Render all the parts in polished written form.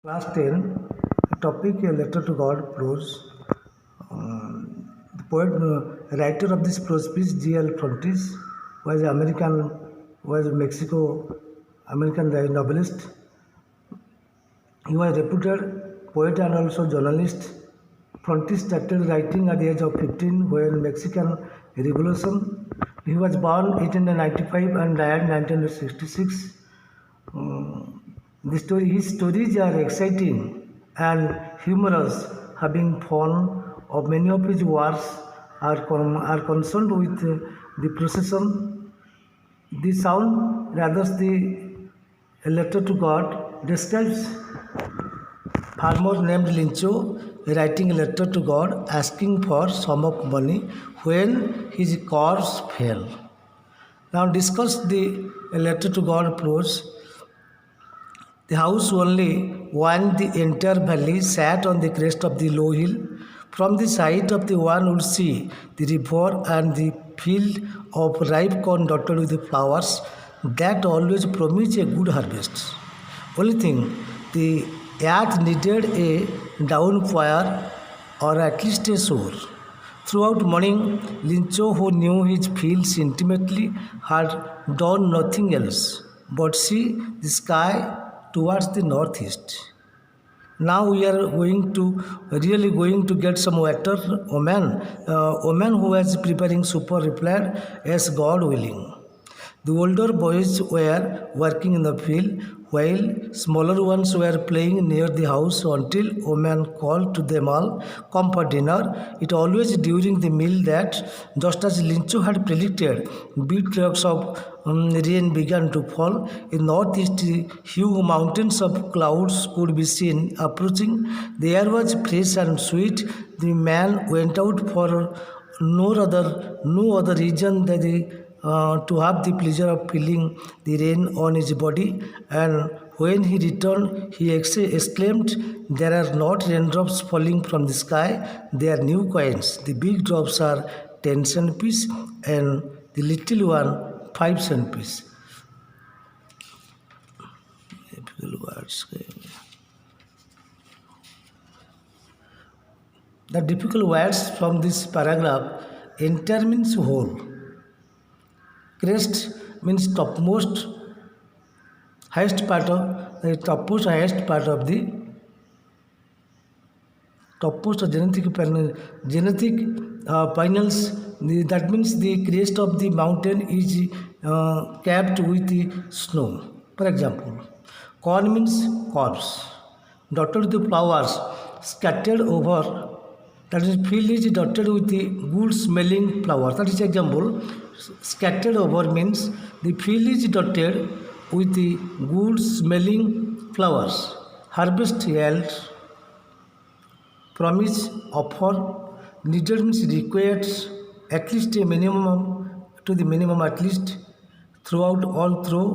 Class 10, topic A Letter to God, prose. The poet, writer of this prose piece, G.L. Frontis, was Mexico American novelist. He was a reputed poet and also journalist. Frontis started writing at the age of 15 when Mexican Revolution. He was born 1895 and died 1966. His stories are exciting and humorous, having fun. Of many of his works are concerned with the procession. The sound, rather a letter to God, describes farmer named Lincho writing a letter to God asking for sum of money when his crops fail. Now discuss the letter to God prose. The house only one the entire valley sat on the crest of the low hill. From the side of the one would see the river and the field of ripe corn dotted with the flowers that always promise a good harvest. Only thing, the earth needed a downpour or at least a shower. Throughout morning, Lincho, who knew his fields intimately, had done nothing else but see the sky towards the northeast. Now we are really going to get some water. Oman who was preparing supper replied, "Yes, God willing." The older boys were working in the field while smaller ones were playing near the house until Oman called to them all, "Come for dinner." It always during the meal that, just as Lincho had predicted, big drops of rain began to fall. In northeast, huge mountains of clouds could be seen approaching. The air was fresh and sweet. The man went out for no other reason than to have the pleasure of feeling the rain on his body, and when he returned, he exclaimed, "There are not raindrops falling from the sky, they are new coins. The big drops are 10-cent piece and the little one 5-cent piece." The difficult words from this paragraph enter means whole. Crest means topmost highest part of the topmost genetic panels. That means the crest of the mountain is capped with the snow. For example, corn means corpse, dotted with the flowers scattered over. That is, field is dotted with the good smelling flowers. That is example. Scattered over means the field is dotted with the good smelling flowers. Harvest yield, promise, offer. Needed means requires at least a minimum to the minimum at least. Throughout all through.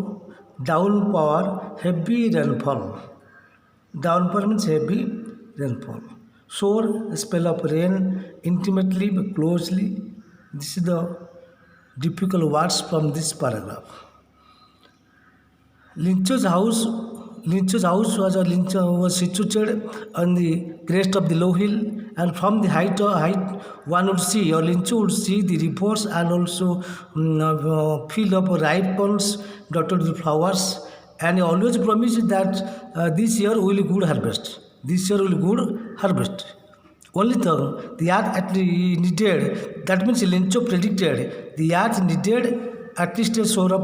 Downpour, heavy rainfall. Downpour means heavy rainfall. Shore, a spell of rain, intimately but closely. This is the difficult words from this paragraph. Lincho's house was situated on the crest of the low hill, and from the height one would see, or Lincho would see, the rivers and also field of ripe corns dotted with flowers, and he always promised that this year will be good harvest. This year will be good harvest. Only thing, the earth actually needed, that means Lincho predicted, the earth needed at least a shower of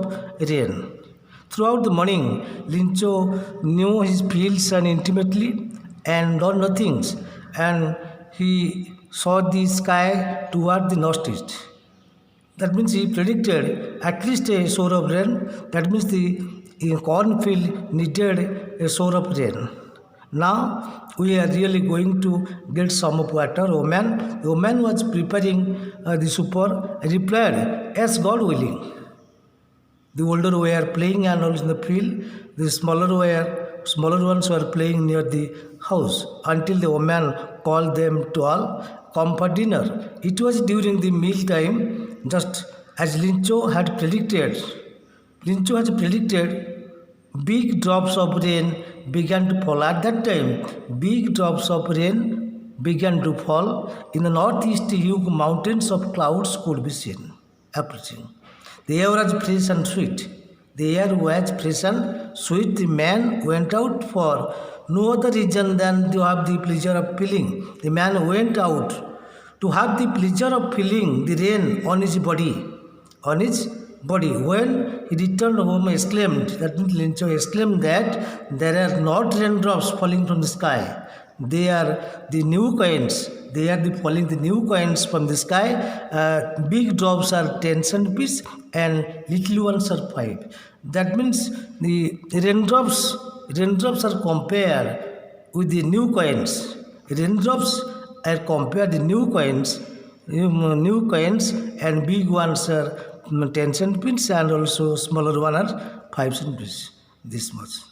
rain. Throughout the morning, Lincho knew his fields and intimately and done nothing, and he saw the sky toward the northeast. That means he predicted at least a shower of rain. That means the cornfield needed a shower of rain. Now we are really going to get some of water. Oman was preparing the supper. Replied, "Yes, God willing." The older were playing and also in the field. The smaller ones were playing near the house until the woman called them to all, "Come for dinner." It was during the meal time, just as Lincho had predicted. Lincho has predicted big drops of rain began to fall. At that time, big drops of rain began to fall. In the northeast, huge mountains of clouds could be seen approaching. The air was fresh and sweet. The air was fresh and sweet. The man went out for no other reason than to have the pleasure of feeling. The man went out to have the pleasure of feeling the rain on his body. On his body. When he returned home, exclaimed that there are not raindrops falling from the sky. They are the new coins. They are falling the new coins from the sky. Big drops are 10 centimeters and little ones are 5. That means the raindrops are compared with the new coins. Raindrops are compared the new coins, and big ones are 10 centimeters and also smaller one are 5 centimeters. This much.